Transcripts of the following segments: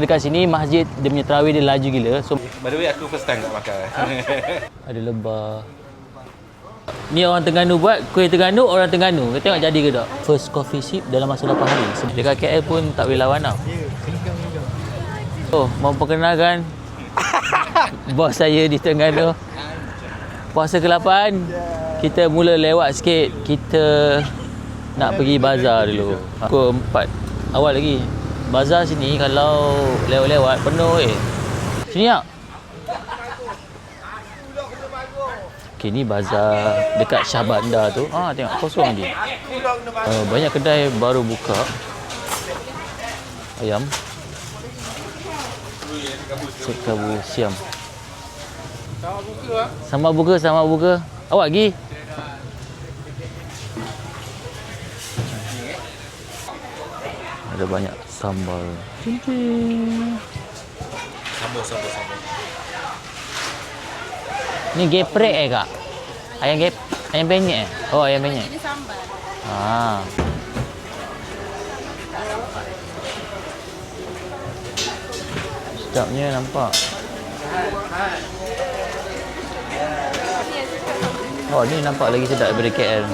Dekat sini masjid dia punya tarawih dia laju gila. So by the way aku first time tak makan. ada lebah. Ni orang Terengganu buat kuih Terengganu, orang Terengganu. Kita tengok jadi ke tak? First coffee ship dalam masa 8 hari. Dekat KL pun tak boleh lawan tau. Oh, mau perkenalkan bos saya di Terengganu. Puasa ke-8 kita mula lewat sikit. Kita nak pergi bazar dulu. Pukul 4 awal lagi. Bazar sini kalau lewat-lewat penuh Sini tak? Okay, ni bazar dekat Shah Bandar tu. Tengok kosong lagi. Banyak kedai baru buka. Ayam. Sekabu siam. Sama buka. Awak pergi? Ada banyak sambal. Sambal. Ni geprek kak? Ayam penyet Oh, ayam penyet. Ini sambal. Sedapnya nampak. Oh, ni nampak lagi sedap daripada KL.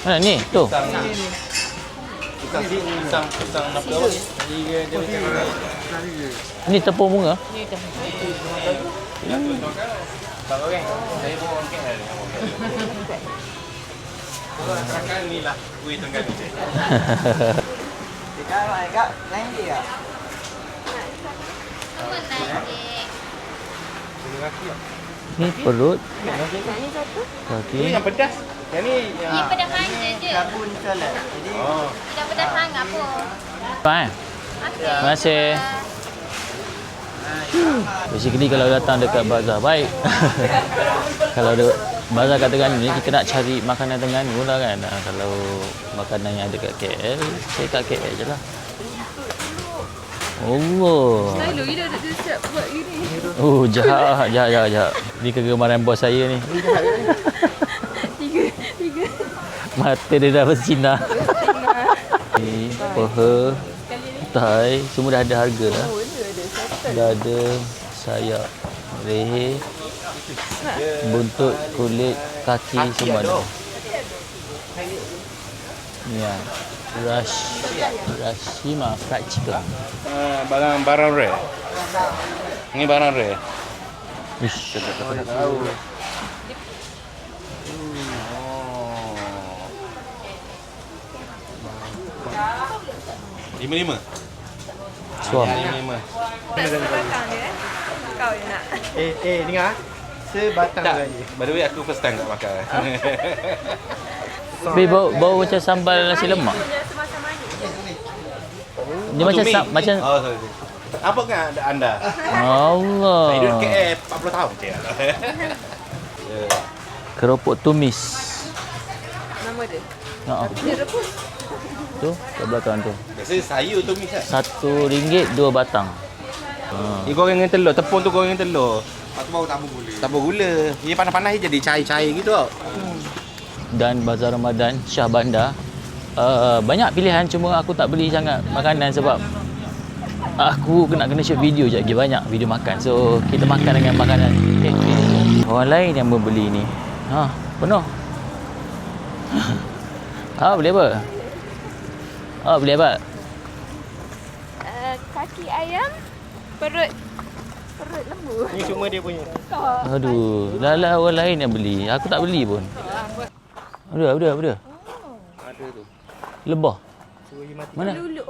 Mana ni? Tu. Pisang apa awak? Ni tepung bunga. Bang orang, saya bawa orang KL. Makan ni lah kuih Terengganu. Kak, lain dia. Ni perut. Ini Kaki. yang pedas. Yang ni Ni pedas manja je. Sabun salad. Jadi Tidak pedas sangat pun. Terima kasih. Basically kalau datang dekat bazar baik. Kalau ada bazar kat Terengganu ni kita nak cari makanan Terengganu lah kan. Kalau makanan yang ada kat KL, saya kat KL je lah. Allah. Stylo dia ada siap buat gini. Oh, jahat. Ni kegemaran bos saya ni. Tiga. Mata dia dah bersinar. Ni, peha, thai, semua dah ada harga dah. Dah ada sayap, leher, buntut, kulit, kaki semua ada. Ni lah. Rashima fried chicken. barang rare. Ini barang rare. Ish. Tahu. Lima. Suam. 5. Sebatang dia. Kau yang nak. dengar. Sebatang Tak. saja. By the way aku first time tak makan. Tapi bau macam sambal nasi lemak. Punya semacam manis. Dia macam Oh, sorry. Apa kan anda? Allah. Saya duduk KL 40 tahun je. Keropok tumis. Nama dia. Dia rebus. Tu, kat belakang tu. Biasa sayur tu misal. RM1 2 batang. Ni goreng dengan telur, tepung tu goreng dengan telur. Lepas tu baru tabur gula. Dia panas-panas je jadi cair-cair gitu tau. Dan bazar Ramadan Shah Bandar banyak pilihan, cuma aku tak beli sangat makanan sebab aku kena shoot video je lagi, banyak video makan. So kita makan dengan makanan orang lain yang membeli ni. Penuh. Beli apa? Beli apa? Kaki ayam, perut lembu. Ni semua dia punya. Aduh, dah orang lain yang beli. Aku tak beli pun. Apa dia? Ada tu. Lebah. Suruh mati. Mana? Lulu.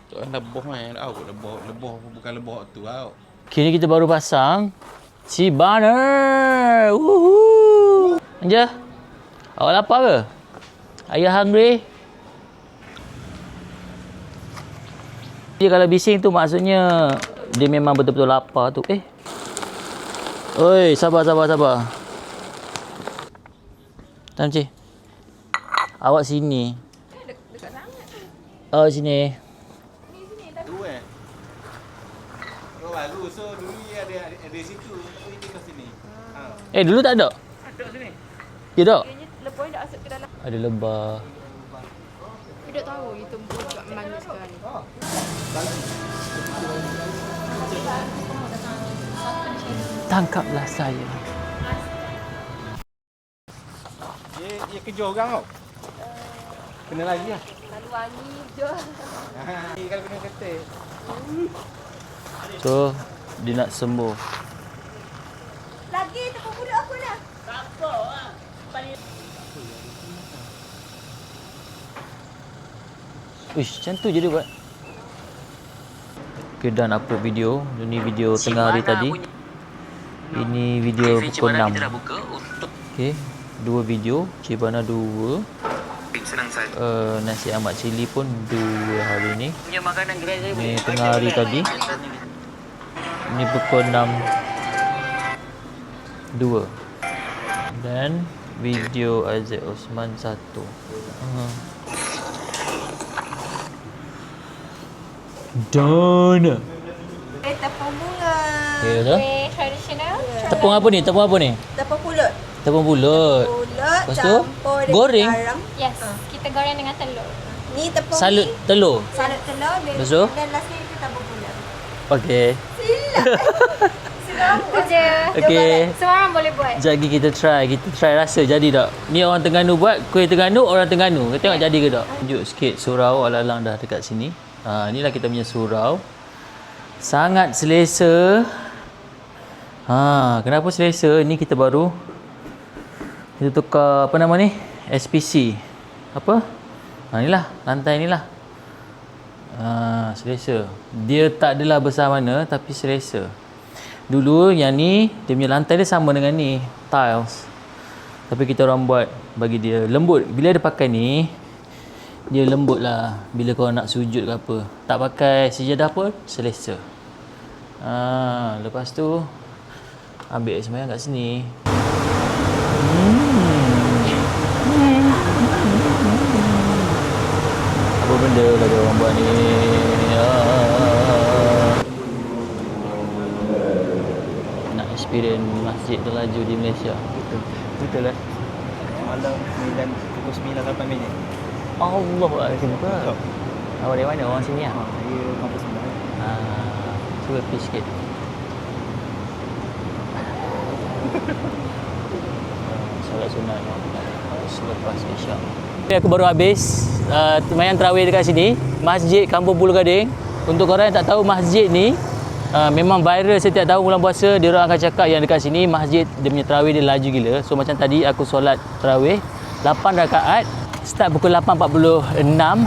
Tu kan lebah main tahu lebah bukan lebah tu tau. Kini kita baru pasang Cibaner. Woohoo. Anja. Awak lapar ke? Ayah hungry? Dia kalau bising tu maksudnya dia memang betul-betul lapar tu. Oi, sabar. Tam Cik. Awak sini. Dekat sangat tu. Oh, sini. Tu Oh, baru. So dulu dia ada situ. Kita ke sini. Dulu tak ada? Ada sini. Ya tak? Kayaknya lebah dah masuk ke dalam. Ada lebah. tak tahu you tempuh kat mana sekarang ni. Tangkaplah saya. Dia kerja orang tau. Kena lagi lah. Lalu wangi je. Kalau kena kata. So, dia nak sembuh. Lagi tepung budak aku dah. Uish, macam tu je dia buat. Okay, dah nak upload video. Ini video tengah hari tadi. Ini video pukul 6. Okay, 2 video. Cibana 2. Nasi Ahmad Cili pun 2 hari ni. Ni tengah hari tadi. Ini pukul 6. 2. Dan video Aziz Osman 1. Done. Tepung bunga. Okay, dah. Tradisional. Tepung apa ni? Tepung apa ni? Tepung pulut. Tepung bulut. Pulut Lepas tu, campur dengan goreng. garam. Yes, kita goreng dengan telur. Ni tepung Salut ni. telur. Salut telur. Lepas tu? Dan last ni kita tabur gula. Okey. Itu je. Okey. Semua orang boleh buat. Sekejap lagi kita try rasa jadi tak? Ni orang Terengganu buat, kuih Terengganu orang Terengganu. Kita tengok jadi ke tak? Tunjuk sikit surau alang-alang dah dekat sini. Inilah kita punya surau. Sangat selesa. Kenapa selesa? Ni kita baru kita tukar apa nama ni? SPC. Apa? Inilah lantai inilah. Selesa. Dia tak adalah besar mana tapi selesa. Dulu yang ni dia punya lantai dia sama dengan ni, tiles. Tapi kita orang buat bagi dia lembut. Bila dia pakai ni, dia lembut lah bila kau nak sujud ke apa. Tak pakai sejadah pun selesa. Lepas tu ambil sembahyang kat sini. Apa benda lah dia orang buat ni. Nak experience masjid terlaju di Malaysia. Betul lah. Malam 9, pukul 9 8 minit. Allah Akbar. Awak dari mana? Orang sini lah? Saya kampus sebelah. Cuba pergi sikit. Solat sunat selepas Isyak. Aku baru habis sembahyang tarawih dekat sini, Masjid Kampung Pulau Gading. Untuk korang yang tak tahu masjid ni memang viral setiap tahun bulan puasa. Dia orang akan cakap yang dekat sini masjid dia punya tarawih dia laju gila. So macam tadi aku solat tarawih 8 rakaat. Start pukul 8.46,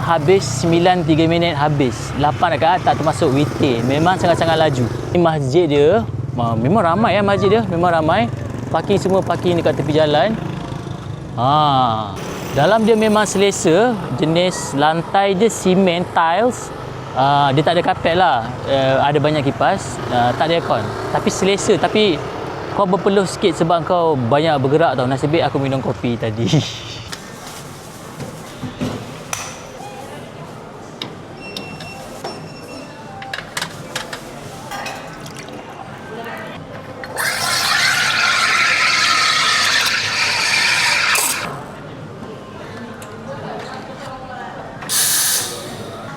habis 9.3 minit habis. 8 rakaat tak termasuk witir. Memang sangat-sangat laju. Ini masjid dia, memang ramai ya masjid dia. Memang ramai. Parking semua parking dekat tepi jalan. Dalam dia memang selesa. Jenis lantai dia simen, tiles. Dia tak ada kapet lah. Ada banyak kipas. Tak ada aircon. Tapi selesa. Tapi kau berpeluh sikit sebab kau banyak bergerak tau. Nasib baik aku minum kopi tadi.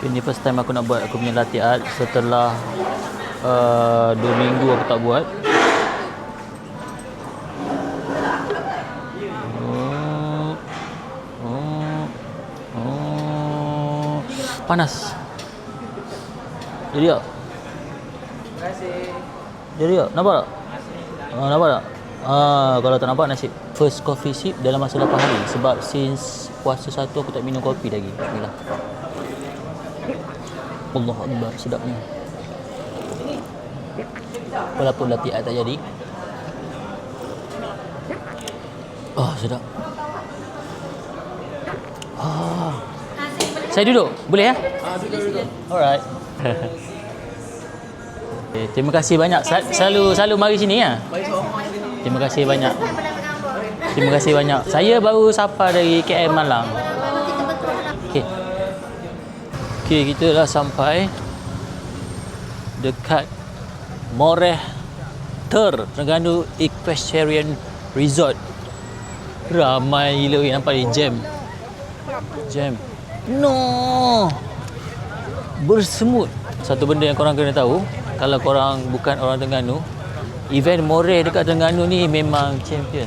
Ini first time aku nak buat aku punya latih art setelah 2 minggu aku tak buat. Panas. Jadi tak? Terima kasih. Jadi tak? Nampak tak? Nampak tak? Kalau tak nampak nasib. First coffee sip dalam masa 8 hari. Sebab since puasa 1 aku tak minum kopi lagi. Bismillah. Allah Akbar, sedapnya. Walaupun latih tak jadi. Sedap. Saya duduk? Boleh ya? Duduk. Alright. Okay, terima kasih banyak. Selalu mari sini ya. Terima kasih banyak. Terima kasih banyak. Saya baru safar dari KL Malang. Okey. Okey, kita dah sampai dekat Moreh Terengganu Equestrian Resort. Ramai gila nampak ni, jam. No. Bersemut. Satu benda yang korang kena tahu, kalau korang bukan orang Terengganu, event Moreh dekat Terengganu ni memang champion.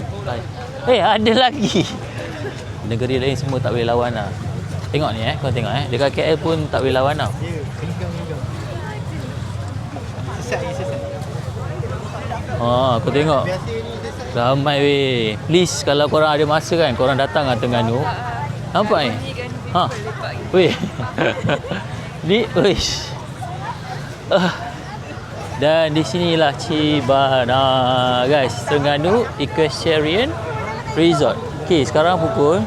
Ada lagi. Negeri lain semua tak boleh lawan lah. Tengok ni korang tengok dekat KL pun tak boleh lawan tau. Kau tengok. Ramai weh. Please kalau korang ada masa kan, korang datang ke Terengganu. Nampak ni? Weh. Ni, wish. Dan di sinilah Cibana, guys. Terengganu Equestrian Resort. Okey, sekarang pukul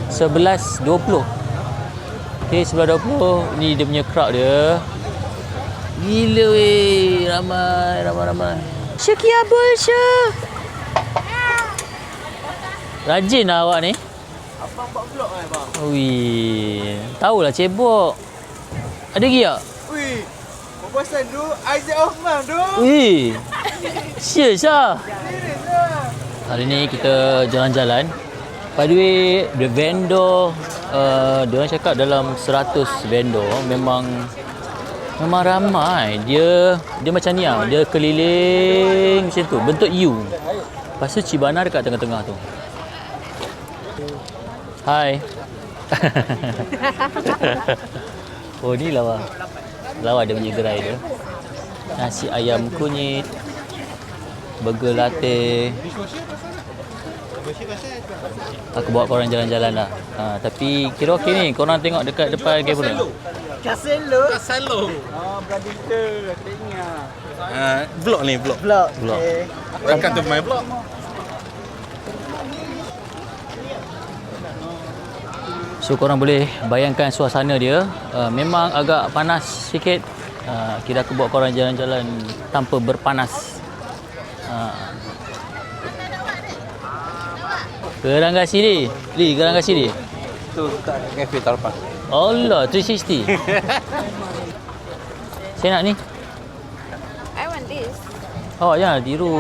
11.20. Okey, 11.20. Ni dia punya crowd dia. Gila weh. Ramai. Syakia Bulsha. Rajin lah awak ni. Abang buat vlog kan bang? Wih, tahulah cebok. Ada lagi tak? Wih, perbuasan tu Isaac Osman tu. Wih, serius lah. Hari ni kita jalan-jalan. By the way, the vendor, diorang cakap dalam 100 vendor memang ramai. Dia macam ni lah. Dia keliling macam tu, bentuk U. Lepas tu Cibana dekat tengah-tengah tu. Hai. Oh ni lawa. Lawa dia punya gerai dia. Nasi ayam kunyit, burger latte. Aku bawa korang jalan-jalan lah. Tapi kira okey ni. Korang tengok dekat depan kamera. Caselo. Berada kita. Aku tak ingat. Vlog ni, vlog. Vlog. Okay. Welcome to my vlog. So korang boleh bayangkan suasana dia. Memang agak panas sikit. Kira aku bawa korang jalan-jalan tanpa berpanas. Gerang kasih dia. Gerang kasih dia. Tu tak kafe Tarpan. Allah, 360. Saya nak ni. I want this. Awak jangan tiru.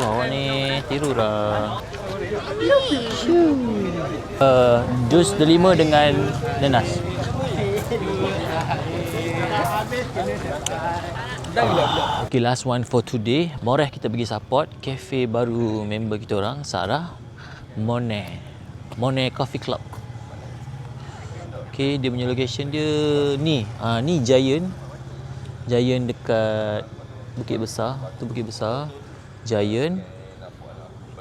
Awak ni tiru lah. Jus delima dengan nanas. Okay, last one for today. Moreh kita pergi support kafe baru member kita orang, Sarah. Monet Coffee Club. Okay, dia punya location dia ni. Ni Giant dekat Bukit Besar. Tu Bukit Besar Giant.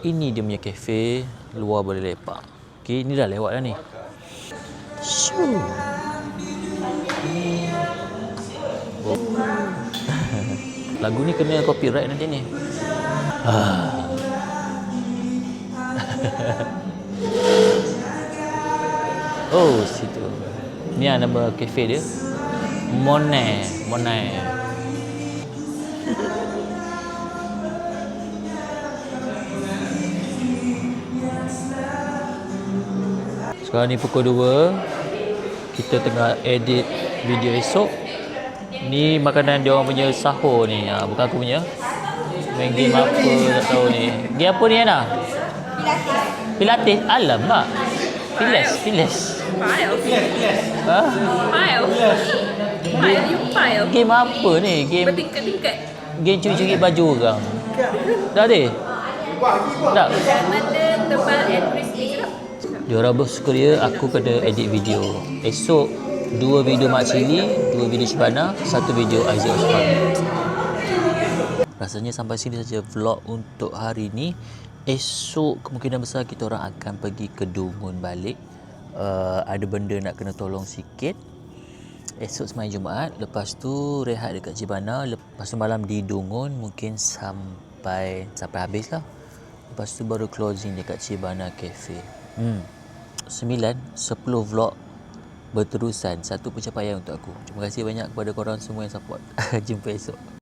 Ini dia punya kafe. Luar boleh lepak. Okay, ni dah lewat dah ni. Shoo. Lagu ni kena copyright nanti ni. Oh, situ. Ni lah nama kafe dia. Monet. Sekarang ni pukul 2. Kita tengah edit video esok. Ni makanan dia orang punya sahur ni. Bukan aku punya. Main game apa tak tahu ni. Game apa ni Ana? Pilates. Alamak. Piles. Pile. Ha? Pile. You pile. Game apa ni? Game Bertingkat-tingkat. game curi-curi baju orang. Dah ada? Tak. Mata tebal and crispy. Diorang bersuka dia, aku kena edit video. Esok 2 video Mak Cili, 2 video Cibana, 1 video Isaac Osman. Rasanya sampai sini saja vlog untuk hari ni. Esok kemungkinan besar kita orang akan pergi ke Dungun balik. Ada benda nak kena tolong sikit. Esok semalam Jumaat, lepas tu rehat dekat Cibana, lepas tu malam di Dungun mungkin sampai habis lah. Lepas tu baru closing dekat Cibana Cafe. 9-10 vlog berterusan. Satu pencapaian untuk aku. Terima kasih banyak kepada korang semua yang support. Jumpa esok.